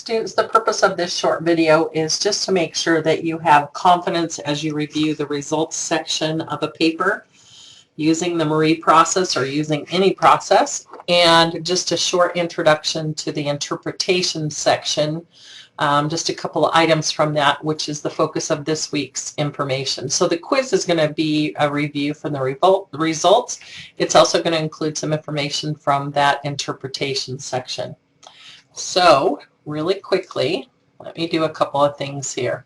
Students, the purpose of this short video is just to make sure that you have confidence as you review the results section of a paper using the Marie process or using any process, and just a short introduction to the interpretation section, just a couple of items from that, which is the focus of this week's information. So the quiz is going to be a review from the results. It's also going to include some information from that interpretation section. So really quickly, let me do a couple of things here.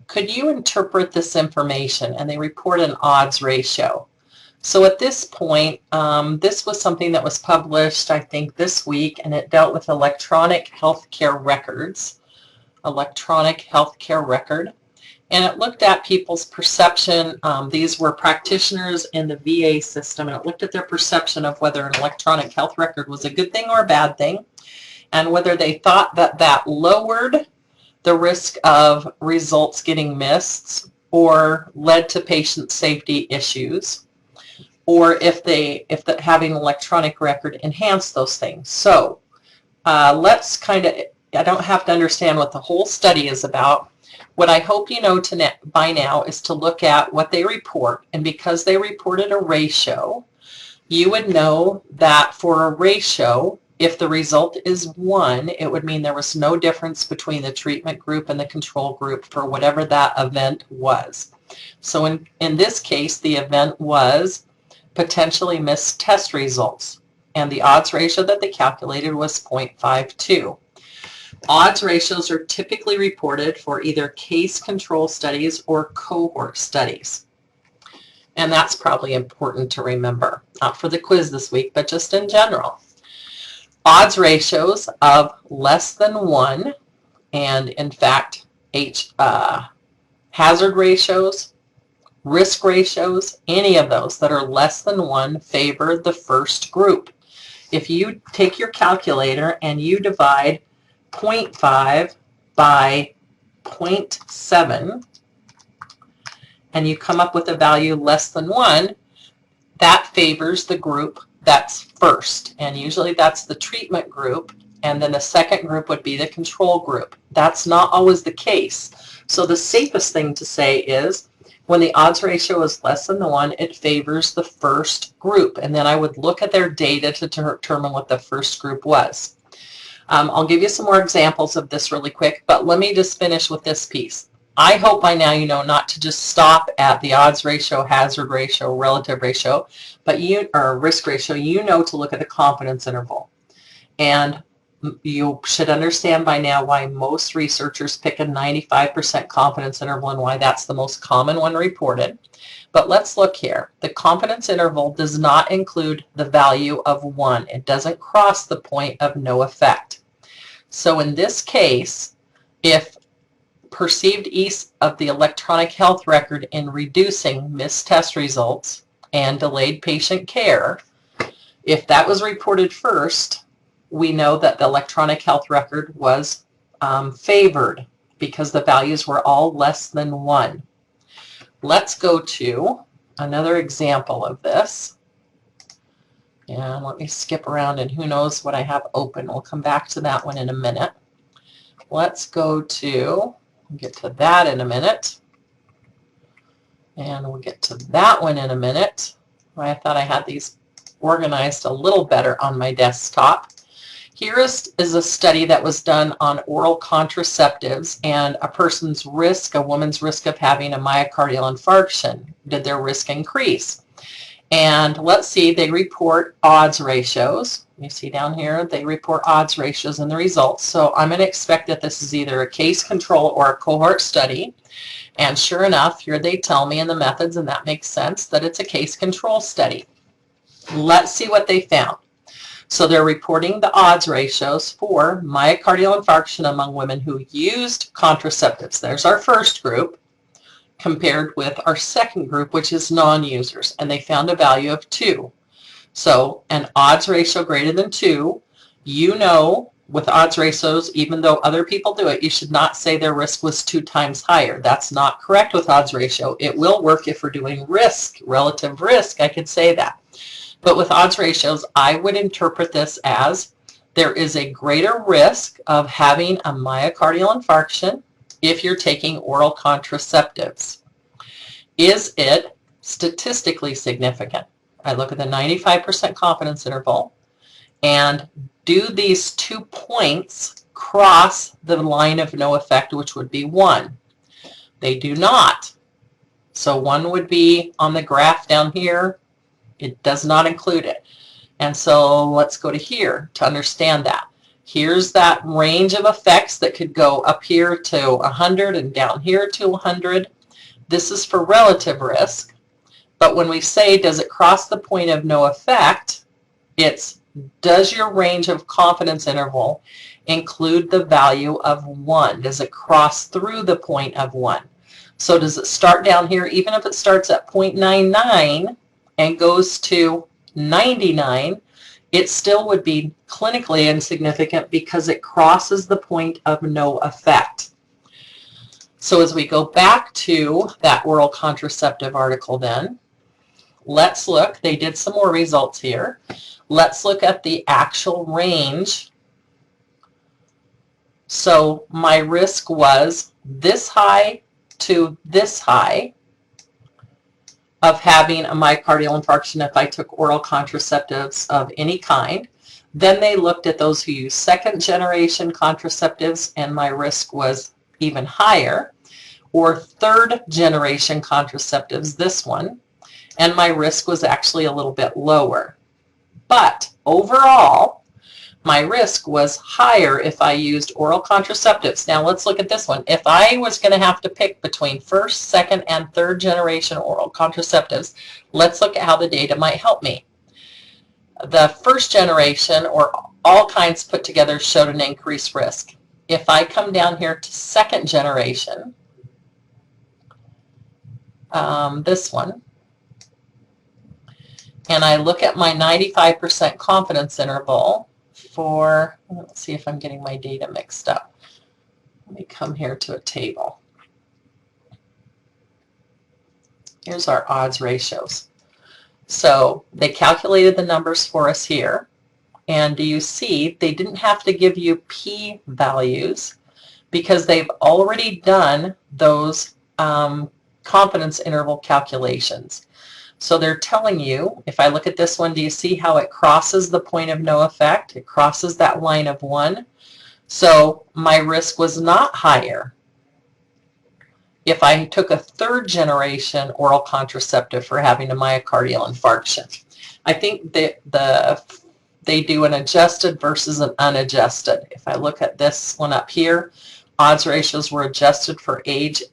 Could you interpret this information? And they report an odds ratio. So at this point, this was something that was published, I think, this week, and it dealt with electronic healthcare records, electronic healthcare record. And it looked at people's perception. These were practitioners in the VA system, and it looked at their perception of whether an electronic health record was a good thing or a bad thing, and whether they thought that that lowered the risk of results getting missed or led to patient safety issues, or if having an electronic record enhanced those things. So let's kind of, I don't have to understand what the whole study is about. What I hope you know by now is to look at what they report, and because they reported a ratio, you would know that for a ratio, if the result is 1, it would mean there was no difference between the treatment group and the control group for whatever that event was. So in this case, the event was potentially missed test results, and the odds ratio that they calculated was 0.52. Odds ratios are typically reported for either case control studies or cohort studies. And that's probably important to remember, not for the quiz this week, but just in general. Odds ratios of less than 1, and in fact, hazard ratios, risk ratios, any of those that are less than 1 favor the first group. If you take your calculator and you divide 0.5 by 0.7 and you come up with a value less than 1, that favors the group that's first, and usually that's the treatment group, and then the second group would be the control group. That's not always the case. So the safest thing to say is when the odds ratio is less than 1, it favors the first group, and then I would look at their data to determine what the first group was. I'll give you some more examples of this really quick, but let me just finish with this piece. I hope by now you know not to just stop at the odds ratio, hazard ratio, relative ratio, but risk ratio. You know to look at the confidence interval. And you should understand by now why most researchers pick a 95% confidence interval and why that's the most common one reported. But let's look here. The confidence interval does not include the value of 1. It doesn't cross the point of no effect. So in this case, if perceived ease of the electronic health record in reducing missed test results and delayed patient care, if that was reported first, we know that the electronic health record was favored because the values were all less than 1. Let's go to another example of this. And let me skip around, and who knows what I have open. We'll come back to that one in a minute. Let's go to, we'll get to that in a minute. And we'll get to that one in a minute. I thought I had these organized a little better on my desktop. Here is a study that was done on oral contraceptives and a person's risk, a woman's risk of having a myocardial infarction. Did their risk increase? And let's see, they report odds ratios. You see down here, they report odds ratios in the results. So I'm going to expect that this is either a case control or a cohort study. And sure enough, here they tell me in the methods, and that makes sense, that it's a case control study. Let's see what they found. So they're reporting the odds ratios for myocardial infarction among women who used contraceptives. There's our first group, compared with our second group, which is non-users, and they found a value of 2. So an odds ratio greater than 2, you know with odds ratios, even though other people do it, you should not say their risk was 2 times higher. That's not correct with odds ratio. It will work if we're doing risk, relative risk, I could say that. But with odds ratios, I would interpret this as There is a greater risk of having a myocardial infarction if you're taking oral contraceptives. Is it statistically significant? I look at the 95% confidence interval, and do these 2 points cross the line of no effect, which would be 1? They do not. So 1 would be on the graph down here. It does not include it. And so let's go to here to understand that. Here's that range of effects that could go up here to 100 and down here to 100. This is for relative risk. But when we say, does it cross the point of no effect, it's, does your range of confidence interval include the value of 1? Does it cross through the point of 1? So does it start down here, even if it starts at 0.99 and goes to 99, it still would be clinically insignificant because it crosses the point of no effect. So as we go back to that oral contraceptive article then, let's look. They did some more results here. Let's look at the actual range. So my risk was this high to this high of having a myocardial infarction if I took oral contraceptives of any kind. Then they looked at those who use second generation contraceptives, and my risk was even higher, or third generation contraceptives, this one, and my risk was actually a little bit lower. But overall, my risk was higher if I used oral contraceptives. Now let's look at this one. If I was going to have to pick between first, second, and third generation oral contraceptives, let's look at how the data might help me. The first generation, or all kinds put together, showed an increased risk. If I come down here to second generation, this one, and I look at my 95% confidence interval for, let's see if I'm getting my data mixed up. Let me come here to a table. Here's our odds ratios. So they calculated the numbers for us here. And do you see they didn't have to give you p-values because they've already done those confidence interval calculations. So they're telling you, if I look at this one, do you see how it crosses the point of no effect? It crosses that line of 1. So my risk was not higher if I took a third generation oral contraceptive for having a myocardial infarction. I think that they do an adjusted versus an unadjusted. If I look at this one up here, odds ratios were adjusted for age,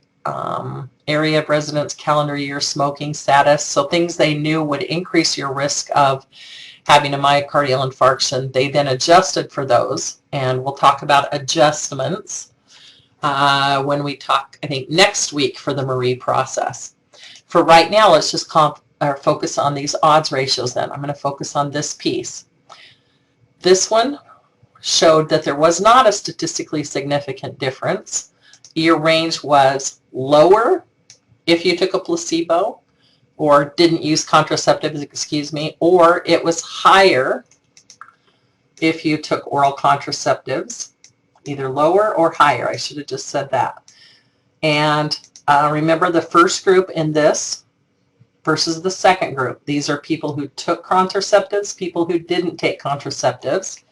area of residence, calendar year, smoking status, so things they knew would increase your risk of having a myocardial infarction. They then adjusted for those, and we'll talk about adjustments when we talk, I think, next week for the Marie process. For right now, let's just focus on these odds ratios then. I'm going to focus on this piece. This one showed that there was not a statistically significant difference. Your range was lower if you took a placebo or didn't use contraceptives, excuse me, or it was higher if you took oral contraceptives, either lower or higher. I should have just said that. And remember the first group in this versus the second group. These are people who took contraceptives, people who didn't take contraceptives.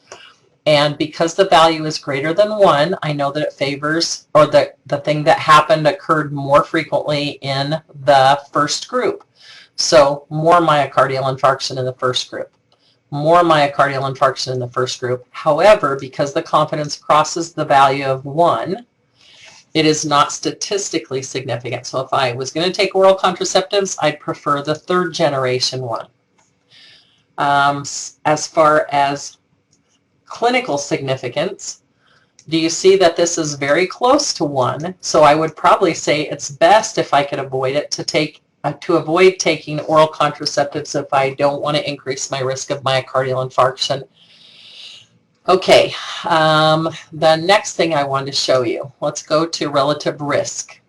And because the value is greater than 1, I know that it favors, or the thing that happened occurred more frequently in the first group. So more myocardial infarction in the first group. More myocardial infarction in the first group. However, because the confidence crosses the value of 1, it is not statistically significant. So if I was going to take oral contraceptives, I'd prefer the third generation one. As far as clinical significance, do you see that this is very close to 1? So I would probably say it's best, if I could avoid it, to avoid taking oral contraceptives if I don't want to increase my risk of myocardial infarction. Okay, the next thing I wanted to show you, let's go to relative risk.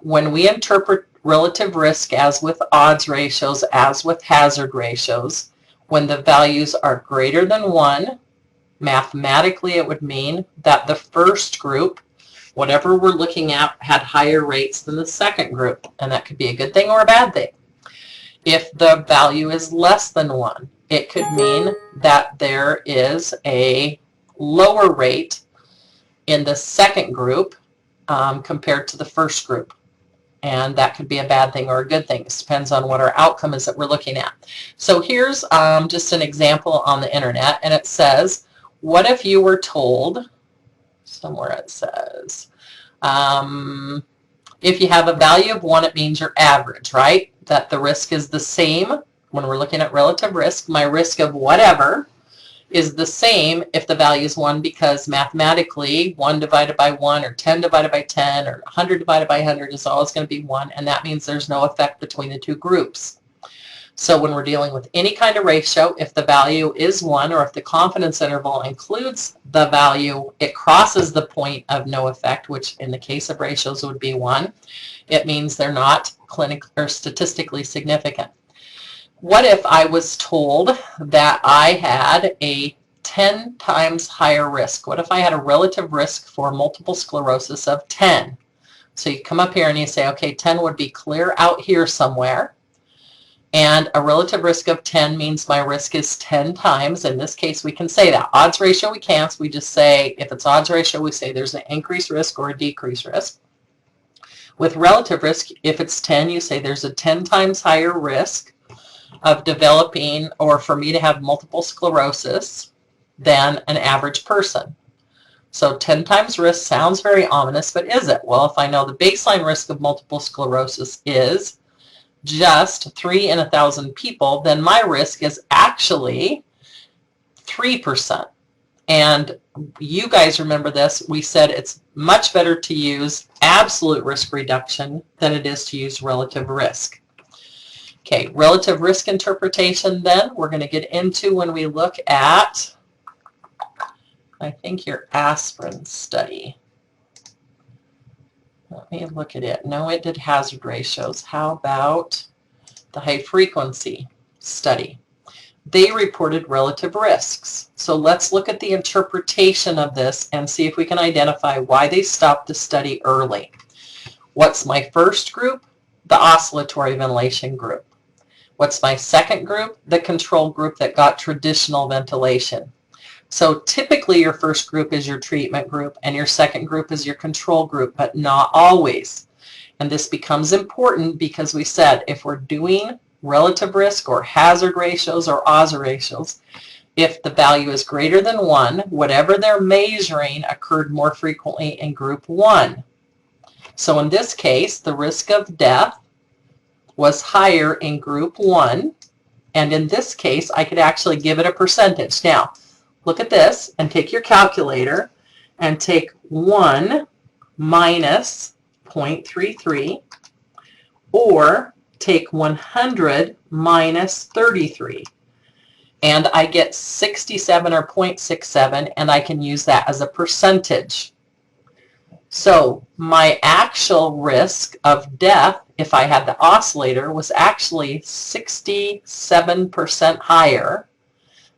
When we interpret relative risk as with odds ratios, as with hazard ratios, when the values are greater than 1, Mathematically, it would mean that the first group, whatever we're looking at, had higher rates than the second group, and that could be a good thing or a bad thing. If the value is less than 1, it could mean that there is a lower rate in the second group compared to the first group. And that could be a bad thing or a good thing. It depends on what our outcome is that we're looking at. So here's just an example on the internet, and it says, what if you were told, somewhere it says, if you have a value of 1, it means you're average, right? That the risk is the same. When we're looking at relative risk, my risk of whatever is the same if the value is 1, because mathematically 1 divided by 1 or 10 divided by 10 or 100 divided by 100 is always going to be 1, and that means there's no effect between the two groups. So when we're dealing with any kind of ratio, if the value is 1 or if the confidence interval includes the value, it crosses the point of no effect, which in the case of ratios would be 1. It means they're not clinically or statistically significant. What if I was told that I had a 10 times higher risk? What if I had a relative risk for multiple sclerosis of 10? So you come up here and you say, okay, 10 would be clear out here somewhere. And a relative risk of 10 means my risk is 10 times. In this case, we can say that. Odds ratio, we can't. So we just say, if it's odds ratio, we say there's an increased risk or a decreased risk. With relative risk, if it's 10, you say there's a 10 times higher risk of developing, or for me to have multiple sclerosis than an average person. So 10 times risk sounds very ominous, but is it? Well, if I know the baseline risk of multiple sclerosis is just 3 in 1,000 people, then my risk is actually 3%. And you guys remember this. We said it's much better to use absolute risk reduction than it is to use relative risk. Okay, relative risk interpretation then we're going to get into when we look at, I think, your Aspirin study. Let me look at it. No, it did hazard ratios. How about the high frequency study? They reported relative risks. So let's look at the interpretation of this and see if we can identify why they stopped the study early. What's my first group? The oscillatory ventilation group. What's my second group? The control group that got traditional ventilation. So typically your first group is your treatment group and your second group is your control group, but not always. And this becomes important because we said if we're doing relative risk or hazard ratios or odds ratios, if the value is greater than 1, whatever they're measuring occurred more frequently in group 1. So in this case, the risk of death was higher in group 1, and in this case I could actually give it a percentage. Now look at this and take your calculator and take 1 minus 0.33 or take 100 minus 33, and I get 67 or 0.67, and I can use that as a percentage. So my actual risk of death, if I had the oscillator, was actually 67% higher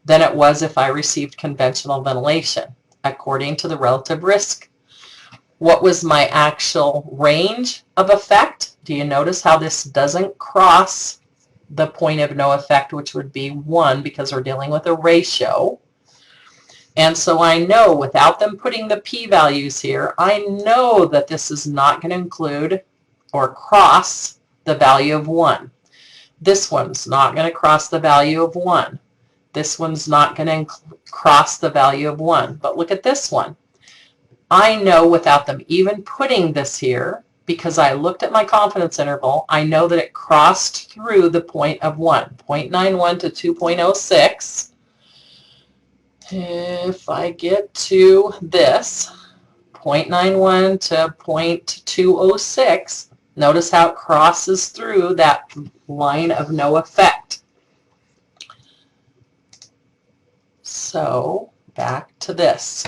than it was if I received conventional ventilation, according to the relative risk. What was my actual range of effect? Do you notice how this doesn't cross the point of no effect, which would be 1, because we're dealing with a ratio? And so I know, without them putting the p-values here, I know that this is not going to include or cross the value of 1. This one's not going to cross the value of 1. This one's not going to cross the value of 1. But look at this one. I know without them even putting this here, because I looked at my confidence interval, I know that it crossed through the point of 1, 0.91 to 2.06. If I get to this, 0.91 to 0.206, notice how it crosses through that line of no effect. So back to this.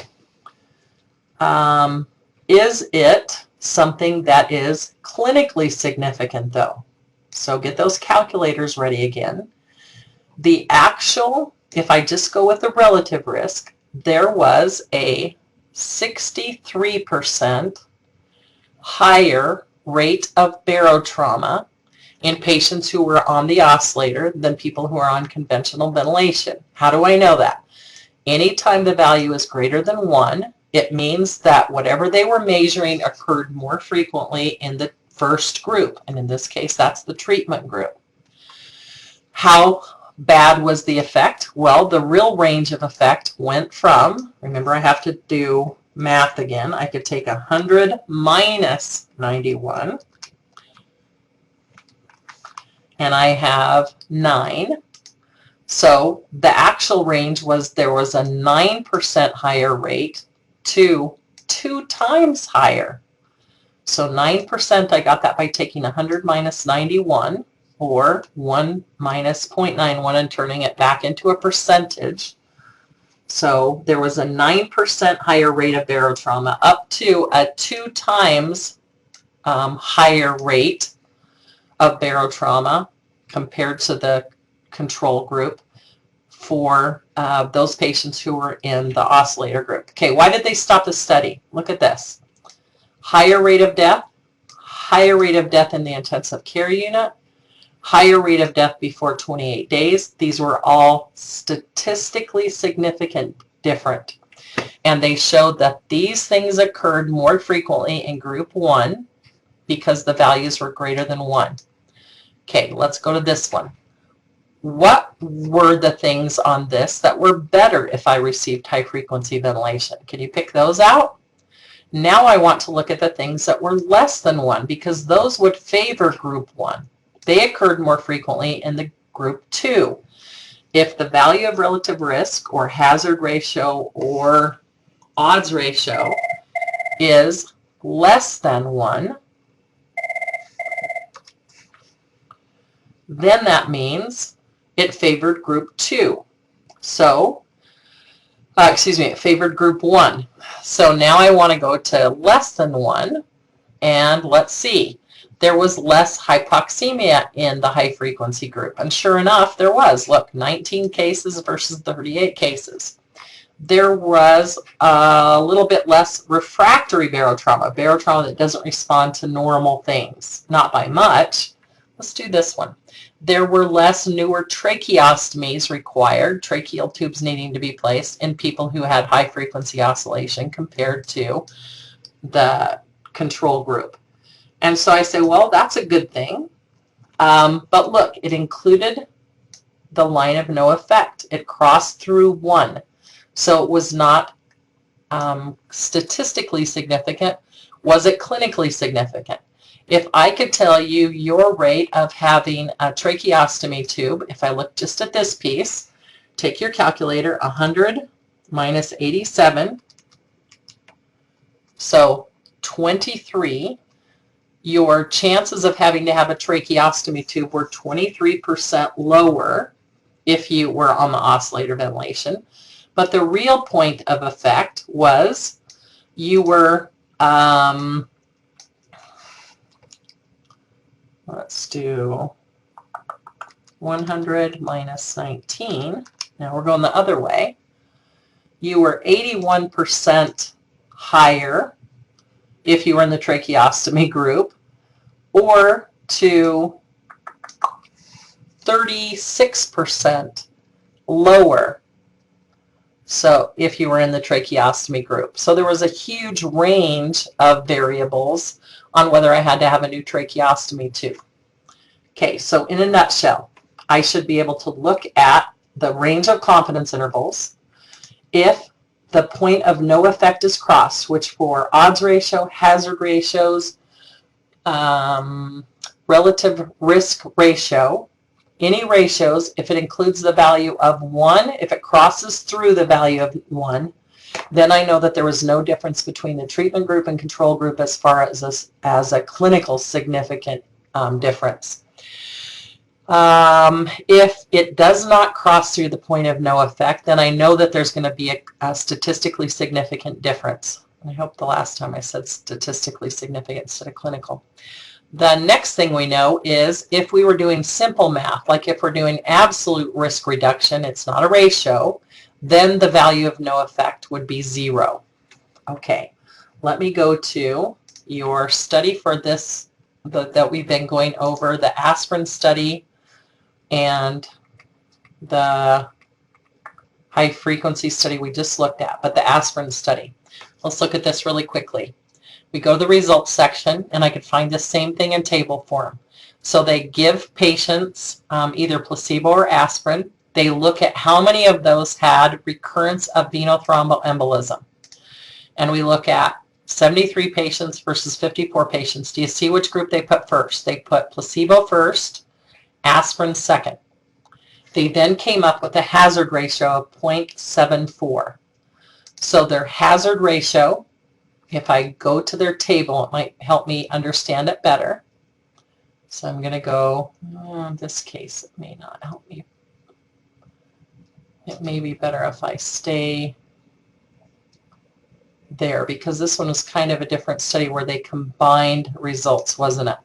Is it something that is clinically significant though? So get those calculators ready again. The actual, if I just go with the relative risk, there was a 63% higher rate of barotrauma in patients who were on the oscillator than people who are on conventional ventilation. How do I know that? Anytime the value is greater than 1, it means that whatever they were measuring occurred more frequently in the first group, and in this case, that's the treatment group. How bad was the effect? Well, the real range of effect went from, remember I have to do math again, I could take 100 minus 91, and I have 9. So the actual range was there was a 9% higher rate to 2 times higher. So 9%, I got that by taking 100 minus 91, or 1 minus 0.91 and turning it back into a percentage. So there was a 9% higher rate of barotrauma, up to a 2 times higher rate of barotrauma compared to the control group for those patients who were in the oscillator group. Okay, why did they stop the study? Look at this. Higher rate of death in the intensive care unit, higher rate of death before 28 days. These were all statistically significant different. And they showed that these things occurred more frequently in group 1 because the values were greater than 1. Okay, let's go to this one. What were the things on this that were better if I received high frequency ventilation? Can you pick those out? Now I want to look at the things that were less than 1, because those would favor group 1. They occurred more frequently in the group 2. If the value of relative risk or hazard ratio or odds ratio is less than 1, then that means it favored group 2. So, it favored group 1. So now I want to go to less than 1, and let's see. There was less hypoxemia in the high frequency group, and sure enough, there was. Look, 19 cases versus 38 cases. There was a little bit less refractory barotrauma that doesn't respond to normal things. Not by much. Let's do this one. There were less newer tracheostomies required, tracheal tubes needing to be placed, in people who had high frequency oscillation compared to the control group. And so I say, well, that's a good thing. But look, it included the line of no effect. It crossed through 1. So it was not statistically significant. Was it clinically significant? If I could tell you your rate of having a tracheostomy tube, if I look just at this piece, take your calculator, 100 minus 87, so 23, your chances of having to have a tracheostomy tube were 23% lower if you were on the oscillator ventilation. But the real point of effect was you were, let's do 100 minus 19. Now we're going the other way. You were 81% higher if you were in the tracheostomy group, or to 36% lower, so if you were in the tracheostomy group. So there was a huge range of variables on whether I had to have a new tracheostomy tube. Okay, so in a nutshell, I should be able to look at the range of confidence intervals. If the point of no effect is crossed, which for odds ratio, hazard ratios, relative risk ratio, any ratios, if it includes the value of 1, if it crosses through the value of 1, then I know that there was no difference between the treatment group and control group as far as a clinical significant difference. If it does not cross through the point of no effect, then I know that there's going to be a statistically significant difference. I hope the last time I said statistically significant instead of clinical. The next thing we know is if we were doing simple math, like if we're doing absolute risk reduction, it's not a ratio, then the value of no effect would be 0. Okay, let me go to your study for this that we've been going over, the aspirin study and the high frequency study we just looked at, but the aspirin study. Let's look at this really quickly. We go to the results section, and I could find the same thing in table form. So they give patients either placebo or aspirin. They look at how many of those had recurrence of venous thromboembolism. And we look at 73 patients versus 54 patients. Do you see which group they put first? They put placebo first, aspirin second. They then came up with a hazard ratio of 0.74. So their hazard ratio, if I go to their table, it might help me understand it better. So I'm going to go, in this case, it may not help me. It may be better if I stay there, because this one was kind of a different study where they combined results, wasn't it?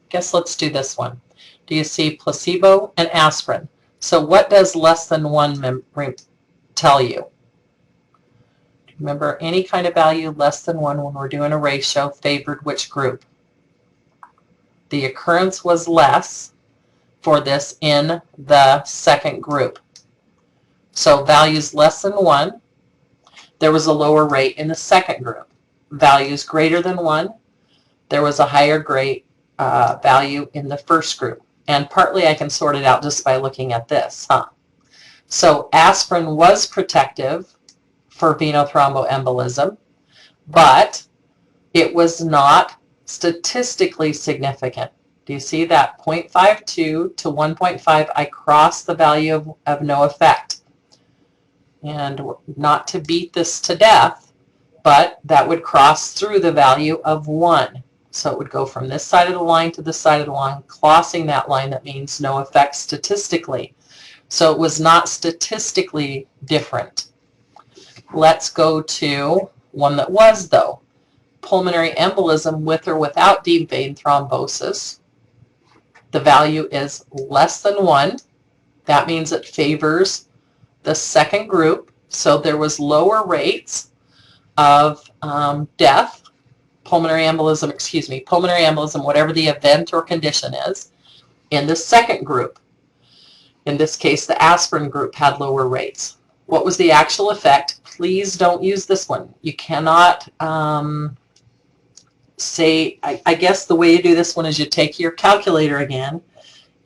Guess let's do this one. Do you see placebo and aspirin? So what does less than 1 tell you? Remember, any kind of value less than 1 when we're doing a ratio favored which group? The occurrence was less for this in the second group. So values less than 1, there was a lower rate in the second group. Values greater than 1, there was a higher grade value in the first group. And partly I can sort it out just by looking at this, So aspirin was protective for venous thromboembolism, but it was not statistically significant. Do you see that 0.52 to 1.5? I crossed the value of no effect. And not to beat this to death, but that would cross through the value of 1. So it would go from this side of the line to this side of the line, crossing that line. That means no effect statistically. So it was not statistically different. Let's go to one that was, though. Pulmonary embolism with or without deep vein thrombosis. The value is less than 1. That means it favors the second group. So there was lower rates of death, pulmonary embolism, whatever the event or condition is, in the second group. In this case, the aspirin group had lower rates. What was the actual effect? Please don't use this one. You cannot say, I guess the way you do this one is you take your calculator again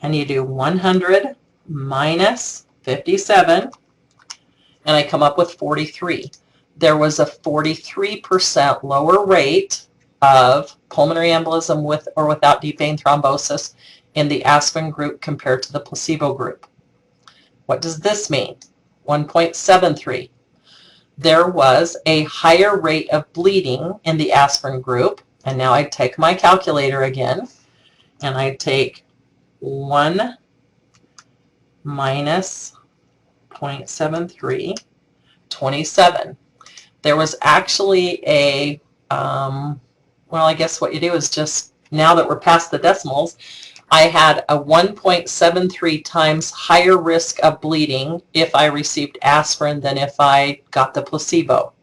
and you do 100 minus 57, and I come up with 43. There was a 43% lower rate of pulmonary embolism with or without deep vein thrombosis in the aspirin group compared to the placebo group. What does this mean? 1.73. There was a higher rate of bleeding in the aspirin group, and now I take my calculator again, and I take 1 minus 0.73, 27. There was actually a, well, I guess what you do is just, now that we're past the decimals, I had a 1.73 times higher risk of bleeding if I received aspirin than if I got the placebo.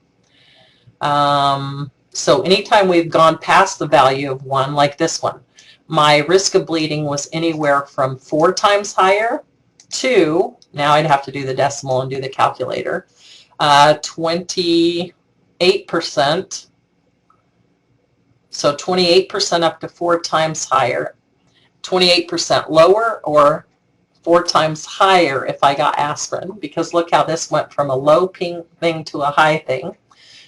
So anytime we've gone past the value of 1, like this one, my risk of bleeding was anywhere from 4 times higher to, now I'd have to do the decimal and do the calculator, 28%. So 28% up to 4 times higher. 28% lower or 4 times higher if I got aspirin, because look how this went from a low thing to a high thing.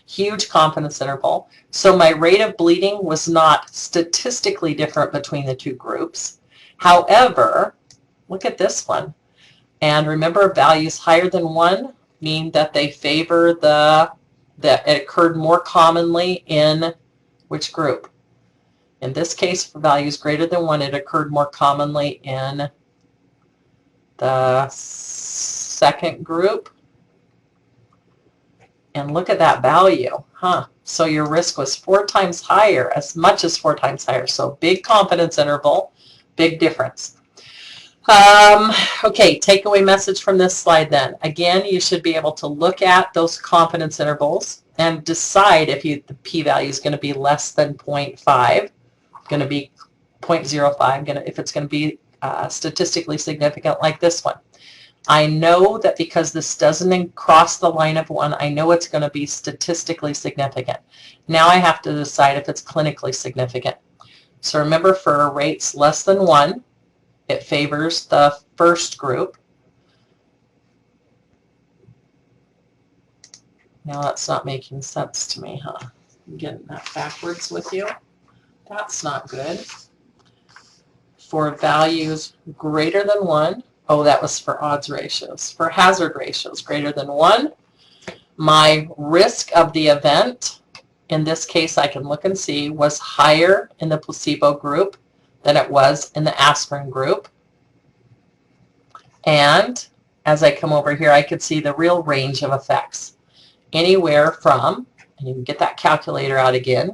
Huge confidence interval. So my rate of bleeding was not statistically different between the two groups. However, look at this one. And remember, values higher than 1 mean that they favor that it occurred more commonly in which group? In this case, for values greater than 1, it occurred more commonly in the second group. And look at that value, So your risk was 4 times higher, as much as 4 times higher. So big confidence interval, big difference. Okay, takeaway message from this slide then. Again, you should be able to look at those confidence intervals and decide if the p-value is going to be less than 0.5, going to be 0.05, if it's going to be statistically significant like this one. I know that because this doesn't cross the line of 1, I know it's going to be statistically significant. Now I have to decide if it's clinically significant. So remember, for rates less than 1, it favors the first group. Now that's not making sense to me, huh? I'm getting that backwards with you. That's not good. For values greater than 1, oh, that was for odds ratios. For hazard ratios greater than 1, my risk of the event, in this case I can look and see, was higher in the placebo group than it was in the aspirin group. And as I come over here, I could see the real range of effects. Anywhere from, and you can get that calculator out again,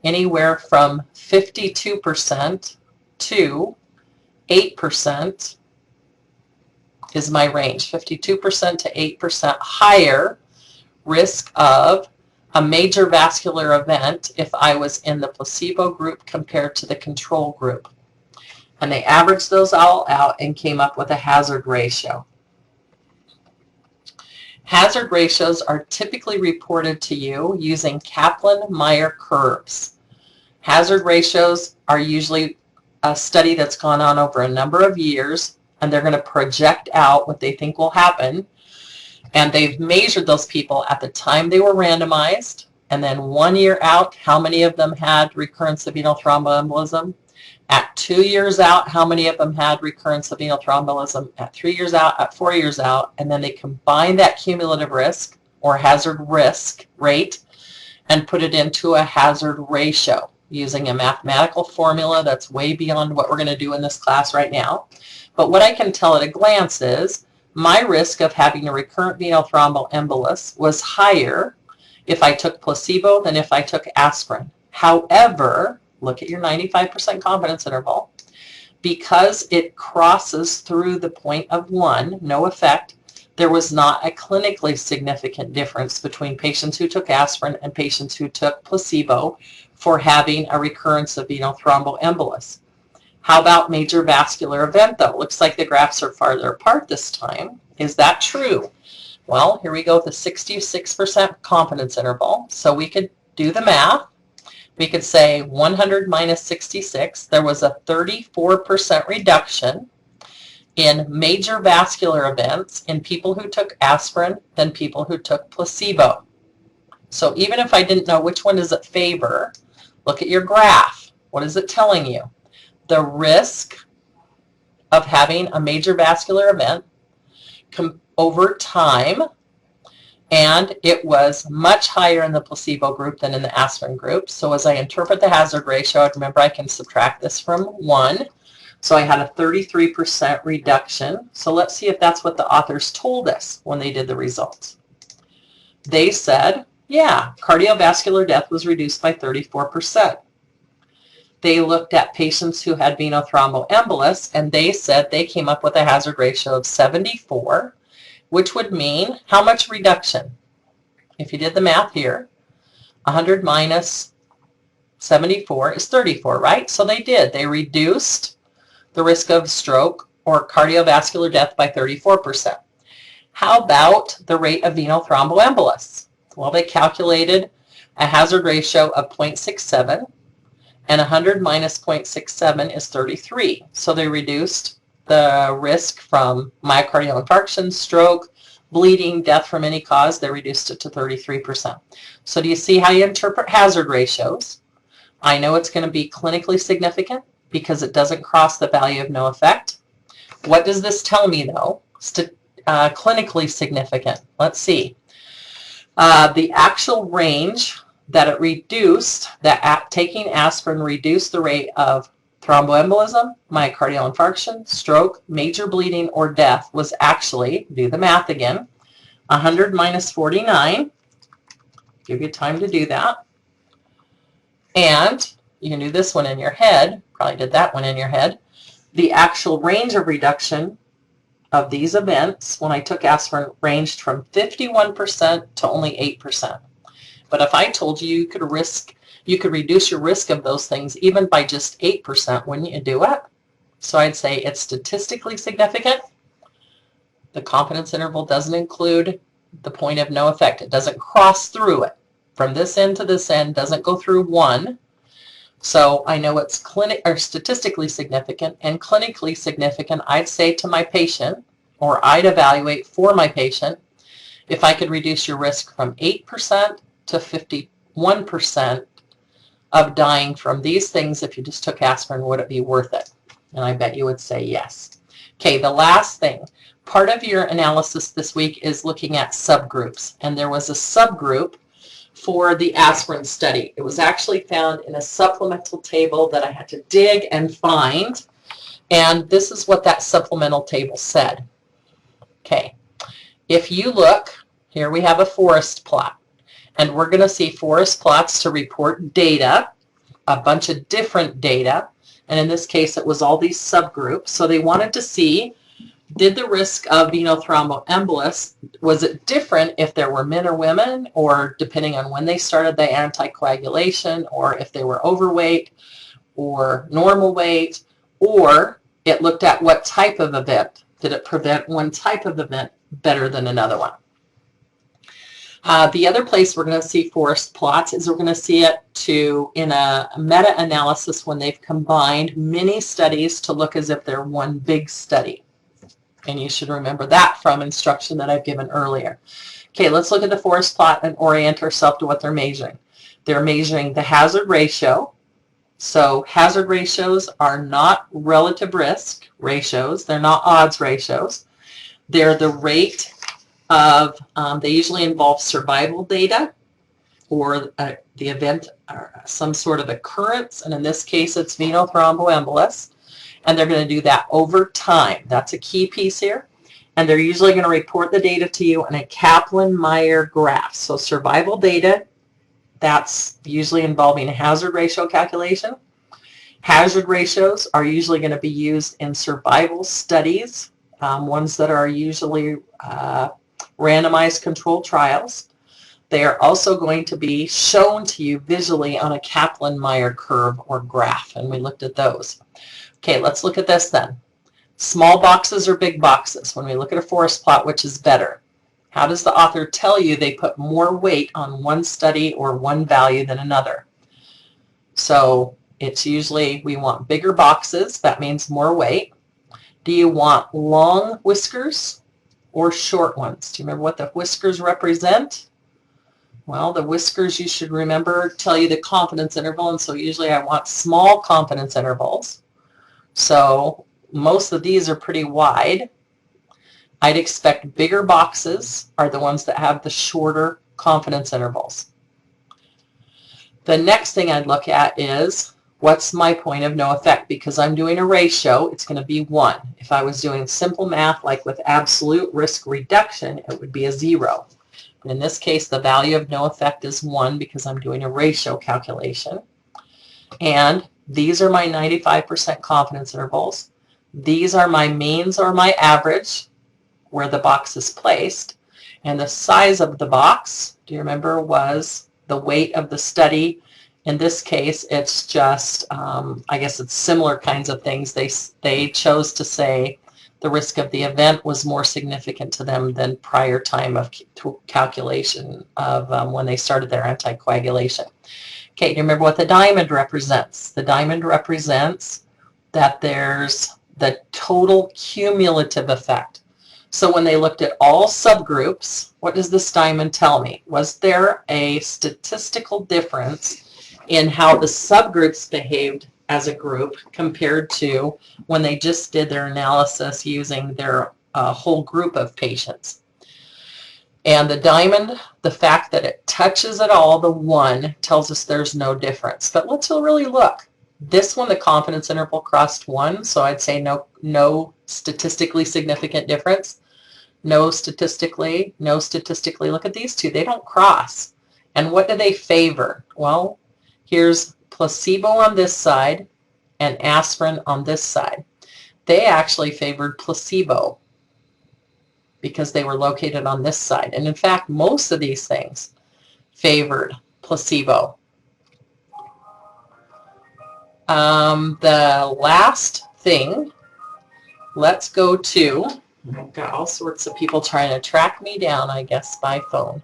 anywhere from 52% to 8% is my range. 52% to 8% higher risk of a major vascular event if I was in the placebo group compared to the control group. And they averaged those all out and came up with a hazard ratio. Hazard ratios are typically reported to you using Kaplan-Meier curves. Hazard ratios are usually a study that's gone on over a number of years, and they're going to project out what they think will happen. And they've measured those people at the time they were randomized, and then 1 year out, how many of them had recurrence of venous thromboembolism. At 2 years out, how many of them had recurrence of venous thromboembolism. At 3 years out, at 4 years out, and then they combine that cumulative risk or hazard risk rate and put it into a hazard ratio using a mathematical formula that's way beyond what we're going to do in this class right now. But what I can tell at a glance is my risk of having a recurrent venous thromboembolus was higher if I took placebo than if I took aspirin. However, look at your 95% confidence interval. Because it crosses through the point of 1, no effect, there was not a clinically significant difference between patients who took aspirin and patients who took placebo for having a recurrence of venous thromboembolus. How about major vascular event, though? Looks like the graphs are farther apart this time. Is that true? Well, here we go with the 66% confidence interval. So we could do the math. We could say 100 minus 66. There was a 34% reduction in major vascular events in people who took aspirin than people who took placebo. So even if I didn't know which one does it favor, look at your graph. What is it telling you? The risk of having a major vascular event over time, and it was much higher in the placebo group than in the aspirin group. So as I interpret the hazard ratio, remember I can subtract this from 1. So I had a 33% reduction. So let's see if that's what the authors told us when they did the results. They said, yeah, cardiovascular death was reduced by 34%. They looked at patients who had venous thromboembolus, and they said they came up with a hazard ratio of 74, which would mean how much reduction? If you did the math here, 100 minus 74 is 34, right? So they did. They reduced the risk of stroke or cardiovascular death by 34%. How about the rate of venous thromboembolus? Well, they calculated a hazard ratio of 0.67, and 100 minus 0.67 is 33. So they reduced the risk from myocardial infarction, stroke, bleeding, death from any cause. They reduced it to 33%. So do you see how you interpret hazard ratios? I know it's going to be clinically significant because it doesn't cross the value of no effect. What does this tell me, though? Clinically significant. Let's see. The actual range that it reduced, that taking aspirin reduced the rate of thromboembolism, myocardial infarction, stroke, major bleeding, or death was actually, do the math again, 100 minus 49. Give you time to do that. And you can do this one in your head. Probably did that one in your head. The actual range of reduction of these events when I took aspirin ranged from 51% to only 8%. But if I told you you could reduce your risk of those things even by just 8%, wouldn't you do it? So I'd say it's statistically significant. The confidence interval doesn't include the point of no effect. It doesn't cross through it. From this end to this end, doesn't go through one. So I know it's statistically significant and clinically significant. I'd say to my patient, or I'd evaluate for my patient, if I could reduce your risk from 8% to 51% of dying from these things if you just took aspirin, would it be worth it? And I bet you would say yes. Okay, the last thing. Part of your analysis this week is looking at subgroups. And there was a subgroup for the aspirin study. It was actually found in a supplemental table that I had to dig and find. And this is what that supplemental table said. Okay, if you look, here we have a forest plot. And we're going to see forest plots to report data, a bunch of different data. And in this case, it was all these subgroups. So they wanted to see, did the risk of venous thromboembolus, was it different if there were men or women, or depending on when they started the anticoagulation, or if they were overweight or normal weight, or it looked at what type of event. Did it prevent one type of event better than another one? The other place we're going to see forest plots is we're going to see it in a meta-analysis when they've combined many studies to look as if they're one big study. And you should remember that from instruction that I've given earlier. Okay, let's look at the forest plot and orient ourselves to what they're measuring. They're measuring the hazard ratio. So hazard ratios are not relative risk ratios. They're not odds ratios. They're the rate of, they usually involve survival data or the event or some sort of occurrence. And in this case, it's venous thromboembolus. And they're going to do that over time. That's a key piece here. And they're usually going to report the data to you in a Kaplan-Meier graph. So survival data, that's usually involving a hazard ratio calculation. Hazard ratios are usually going to be used in survival studies, ones that are usually randomized controlled trials. They are also going to be shown to you visually on a Kaplan-Meier curve or graph, and we looked at those. Okay, let's look at this then. Small boxes or big boxes? When we look at a forest plot, which is better? How does the author tell you they put more weight on one study or one value than another? So it's usually we want bigger boxes. That means more weight. Do you want long whiskers or short ones? Do you remember what the whiskers represent? Well, the whiskers, you should remember, tell you the confidence interval, and so usually I want small confidence intervals. So most of these are pretty wide. I'd expect bigger boxes are the ones that have the shorter confidence intervals. The next thing I'd look at is, what's my point of no effect? Because I'm doing a ratio, it's going to be 1. If I was doing simple math, like with absolute risk reduction, it would be a 0. But in this case, the value of no effect is 1 because I'm doing a ratio calculation. And these are my 95% confidence intervals. These are my means or my average, where the box is placed. And the size of the box, do you remember, was the weight of the study. In this case, it's just, I guess it's similar kinds of things. They chose to say the risk of the event was more significant to them than prior time of calculation of when they started their anticoagulation. Okay, do you remember what the diamond represents? The diamond represents that there's the total cumulative effect. So when they looked at all subgroups, what does this diamond tell me? Was there a statistical difference in how the subgroups behaved as a group compared to when they just did their analysis using their whole group of patients? And the diamond, the fact that it touches it all, the 1, tells us there's no difference. But let's really look. This one, the confidence interval crossed 1, so I'd say no statistically significant difference. No statistically. Look at these two. They don't cross. And what do they favor? Well, here's placebo on this side and aspirin on this side. they actually favored placebo because they were located on this side. And in fact, most of these things favored placebo. The last thing, let's go to, I've got all sorts of people trying to track me down, I guess, by phone.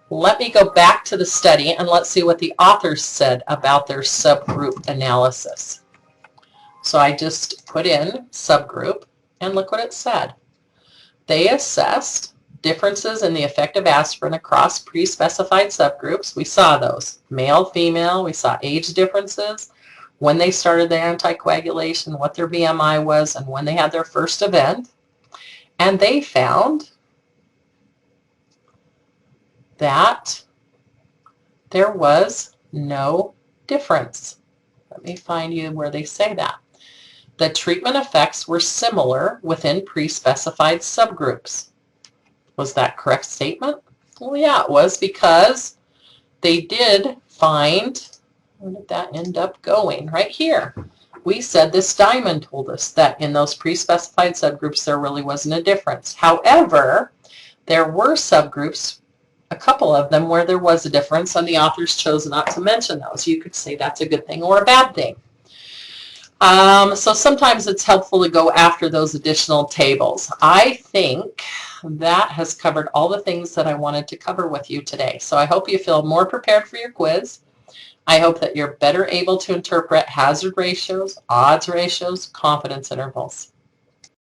Let me go back to the study and let's see what the authors said about their subgroup analysis. So I just put in subgroup and look what it said. They assessed differences in the effect of aspirin across pre-specified subgroups. We saw those. Male, female, we saw age differences, when they started the anticoagulation, what their BMI was, and when they had their first event. And they found that there was no difference. Let me find you where they say that. The treatment effects were similar within pre-specified subgroups. Was that correct statement? Well, yeah, it was, because they did find, where did that end up going? Right here. We said this diamond told us that in those pre-specified subgroups there really wasn't a difference. However, there were subgroups, a couple of them, where there was a difference, and the authors chose not to mention those. You could say that's a good thing or a bad thing. So sometimes it's helpful to go after those additional tables. I think that has covered all the things that I wanted to cover with you today. So I hope you feel more prepared for your quiz. I hope that you're better able to interpret hazard ratios, odds ratios, confidence intervals.